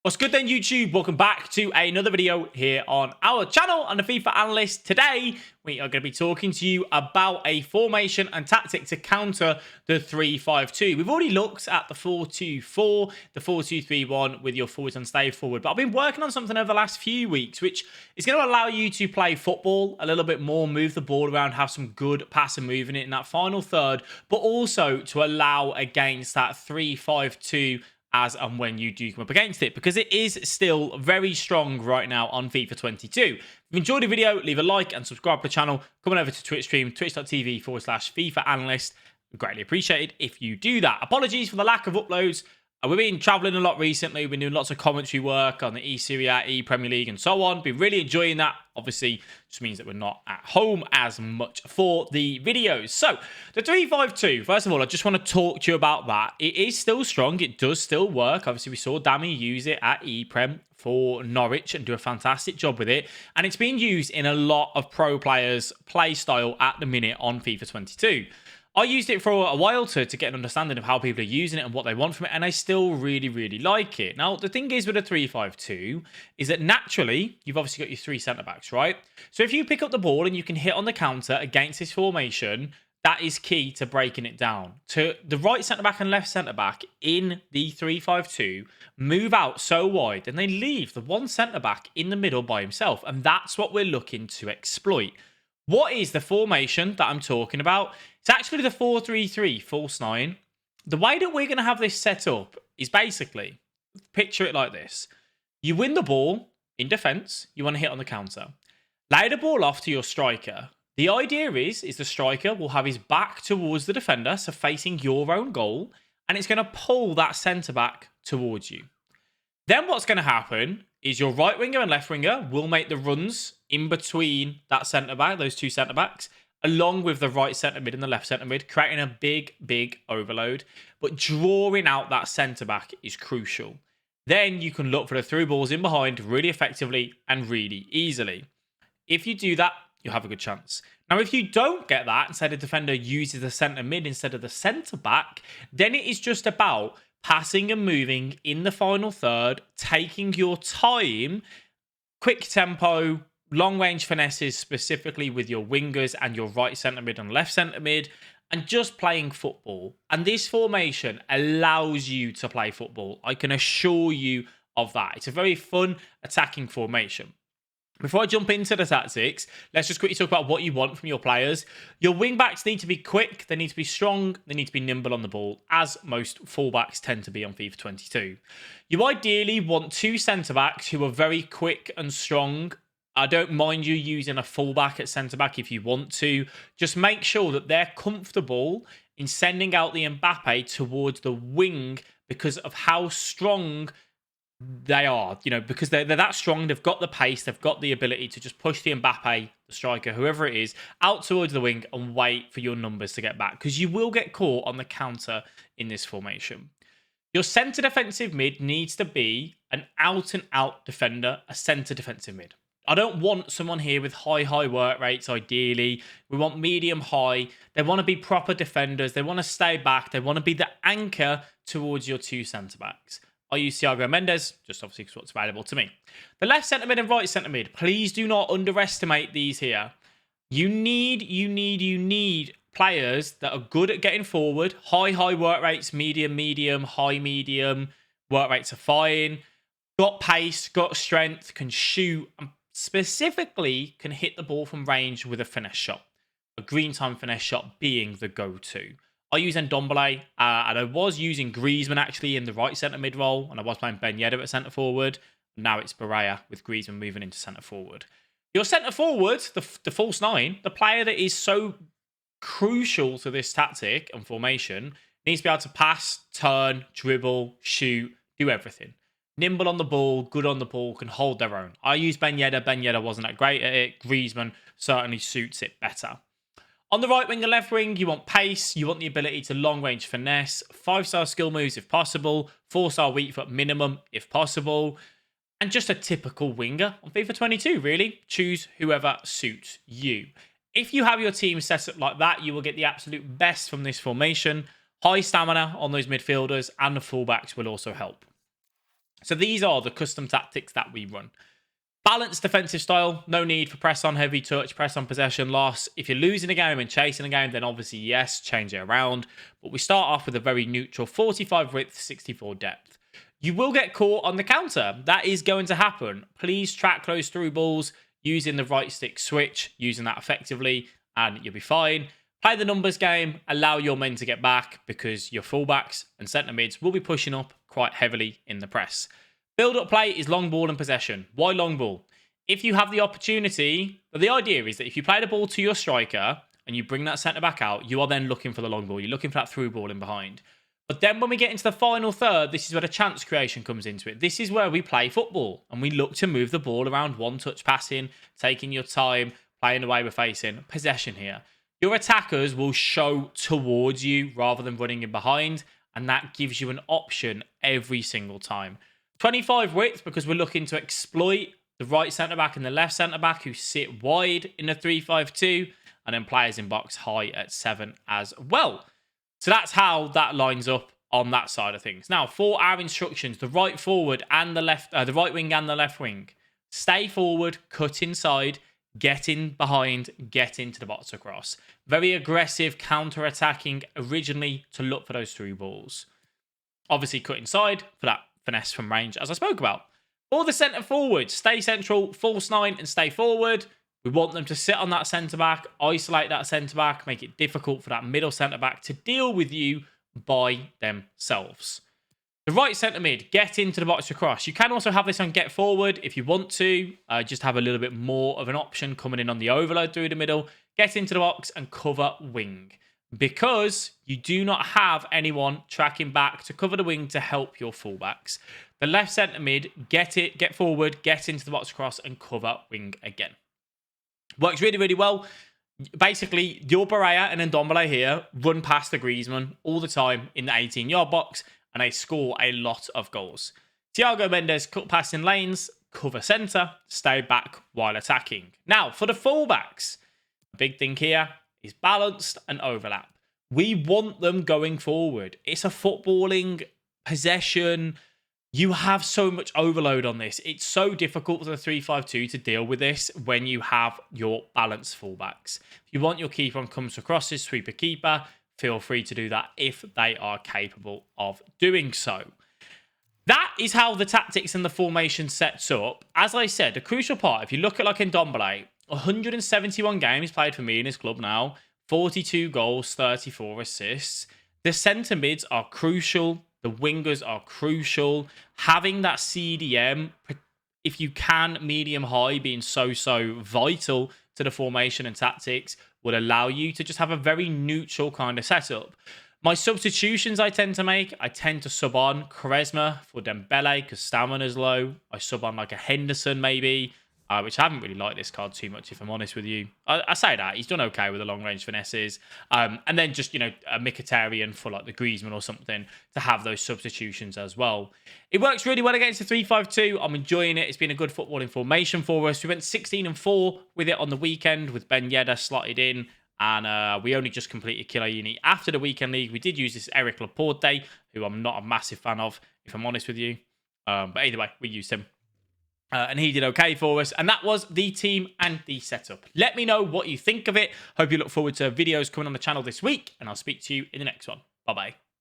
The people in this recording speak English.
What's good then, YouTube? Welcome back to another video here on our channel on the FIFA Analyst. Today, we are going to be talking to you about a formation and tactic to counter the 3-5-2. We've already looked at the 4-2-4, the 4-2-3-1 with your forwards and stay forward. But I've been working on something over the last few weeks, which is going to allow you to play football a little bit more, move the ball around, have some good pass and moving it in that final third, but also to allow against that 3-5-2 as and when you do come up against it, because it is still very strong right now on FIFA 22. If you enjoyed the video, leave a like and subscribe to the channel. Coming over to Twitch stream, twitch.tv/FIFA Analyst. Greatly appreciated if you do that. Apologies for the lack of uploads. We've been traveling a lot recently. We've been doing lots of commentary work on the E-Serie A, E-Premier League, and so on. Been really enjoying that. Obviously, just means that we're not at home as much for the videos. So, the 3-5-2. First of all, I just want to talk to you about that. It is still strong. It does still work. Obviously, we saw Dammy use it at E-Prem for Norwich and do a fantastic job with it. And it's being used in a lot of pro players' play style at the minute on FIFA 22. I used it for a while to get an understanding of how people are using it and what they want from it, and I still really, really like it. Now, the thing is with a 3-5-2 is that naturally, you've obviously got your three centre-backs, right? So if you pick up the ball and you can hit on the counter against this formation, that is key to breaking it down. To the right centre-back and left centre-back in the 3-5-2 move out so wide, and they leave the one centre-back in the middle by himself, and that's what we're looking to exploit. What is the formation that I'm talking about? It's actually the 4-3-3 false 9. The way that we're going to have this set up is basically, picture it like this. You win the ball in defence. You want to hit on the counter. Lay the ball off to your striker. The idea is the striker will have his back towards the defender, so facing your own goal, and it's going to pull that centre-back towards you. Then what's going to happen is your right winger and left winger will make the runs in between that centre-back, those two centre-backs, along with the right centre-mid and the left centre-mid, creating a big overload. But drawing out that centre-back is crucial. Then you can look for the through balls in behind really effectively and really easily. If you do that, you'll have a good chance. Now, if you don't get that, and say the defender uses the centre-mid instead of the centre-back, then it is just about passing and moving in the final third, taking your time, quick tempo, long range finesses, specifically with your wingers and your right centre mid and left centre mid, and just playing football. And this formation allows you to play football. I can assure you of that. It's a very fun attacking formation. Before I jump into the tactics, let's just quickly talk about what you want from your players. Your wing-backs need to be quick, they need to be strong, they need to be nimble on the ball, as most full-backs tend to be on FIFA 22. You ideally want two centre-backs who are very quick and strong. I don't mind you using a full-back at centre-back if you want to. Just make sure that they're comfortable in sending out the Mbappe towards the wing because of how strong they are, because they're that strong. They've got the pace. They've got the ability to just push the Mbappe, the striker, whoever it is, out towards the wing and wait for your numbers to get back, because you will get caught on the counter in this formation. Your centre defensive mid needs to be an out-and-out defender, a centre defensive mid. I don't want someone here with high work rates, ideally. We want medium-high. They want to be proper defenders. They want to stay back. They want to be the anchor towards your two centre-backs. I use Thiago Mendes, just obviously because what's available to me. The left centre mid and right centre mid, please do not underestimate these here. You need players that are good at getting forward. High work rates, medium, high medium. Work rates are fine. Got pace, got strength, can shoot, and specifically can hit the ball from range with a finesse shot. A green time finesse shot being the go-to. I use Ndombele, and I was using Griezmann actually in the right centre mid role, and I was playing Ben Yedder at centre forward. Now it's Baraya with Griezmann moving into centre forward. Your centre forward, the false 9, the player that is so crucial to this tactic and formation, needs to be able to pass, turn, dribble, shoot, do everything. Nimble on the ball, good on the ball, can hold their own. I use Ben Yedder. Ben Yedder wasn't that great at it. Griezmann certainly suits it better. On the right wing and left wing, you want pace, you want the ability to long-range finesse, 5-star skill moves if possible, 4-star weak foot minimum if possible, and just a typical winger on FIFA 22, really. Choose whoever suits you. If you have your team set up like that, you will get the absolute best from this formation. High stamina on those midfielders, and the fullbacks will also help. So these are the custom tactics that we run. Balanced defensive style, no need for press on, heavy touch, press on, possession, loss. If you're losing a game and chasing a game, then obviously, yes, change it around. But we start off with a very neutral 45 width, 64 depth. You will get caught on the counter. That is going to happen. Please track those through balls using the right stick switch, using that effectively, and you'll be fine. Play the numbers game, allow your men to get back because your fullbacks and centre mids will be pushing up quite heavily in the press. Build-up play is long ball and possession. Why long ball? If you have the opportunity, the idea is that if you play the ball to your striker and you bring that centre-back out, you are then looking for the long ball. You're looking for that through ball in behind. But then when we get into the final third, this is where the chance creation comes into it. This is where we play football and we look to move the ball around, one-touch passing, taking your time, playing the way we're facing. Possession here. Your attackers will show towards you rather than running in behind, and that gives you an option every single time. 25 width because we're looking to exploit the right centre-back and the left centre-back who sit wide in a 3-5-2, and then players in box high at 7 as well. So that's how that lines up on that side of things. Now, for our instructions, the right forward and the left, the right wing and the left wing, stay forward, cut inside, get in behind, get into the box across. Very aggressive, counter-attacking originally to look for those through balls. Obviously, cut inside for that finesse from range, as I spoke about. For the centre forward, stay central, false 9 and stay forward. We want them to sit on that centre-back, isolate that centre-back, make it difficult for that middle centre-back to deal with you by themselves. The right centre mid, get into the box across. You can also have this on get forward if you want to. Just have a little bit more of an option coming in on the overload through the middle. Get into the box and cover wing. Because you do not have anyone tracking back to cover the wing to help your fullbacks. The left centre mid, get forward, get into the box across and cover wing again. Works really, really well. Basically, your Barrea and Ndombele here run past the Griezmann all the time in the 18-yard box and they score a lot of goals. Thiago Mendes cut past in lanes, cover centre, stay back while attacking. Now, for the fullbacks, the big thing here is balanced and overlap. We want them going forward. It's a footballing possession. You have so much overload on this. It's so difficult for the 3-5-2 to deal with this when you have your balanced fullbacks. If you want your keeper on comes across his sweeper keeper, feel free to do that if they are capable of doing so. That is how the tactics and the formation sets up. As I said, the crucial part, if you look at like Ndombele, 171 games played for me in his club now, 42 goals, 34 assists. The centre mids are crucial. The wingers are crucial. Having that CDM, if you can, medium-high, being so vital to the formation and tactics, would allow you to just have a very neutral kind of setup. My substitutions I tend to sub on Quaresma for Dembele because stamina's low. I sub on like a Henderson maybe, which I haven't really liked this card too much, if I'm honest with you. I say that. He's done okay with the long-range finesses. And then just, a Mkhitaryan for like the Griezmann or something to have those substitutions as well. It works really well against the 3-5-2. I'm enjoying it. It's been a good footballing formation for us. We went 16-4 with it on the weekend with Ben Yedder slotted in. And we only just completed Killer Uni after the weekend league. We did use this Eric Laporte, who I'm not a massive fan of, if I'm honest with you. But either way, we used him. And he did okay for us. And that was the team and the setup. Let me know what you think of it. Hope you look forward to videos coming on the channel this week. And I'll speak to you in the next one. Bye-bye.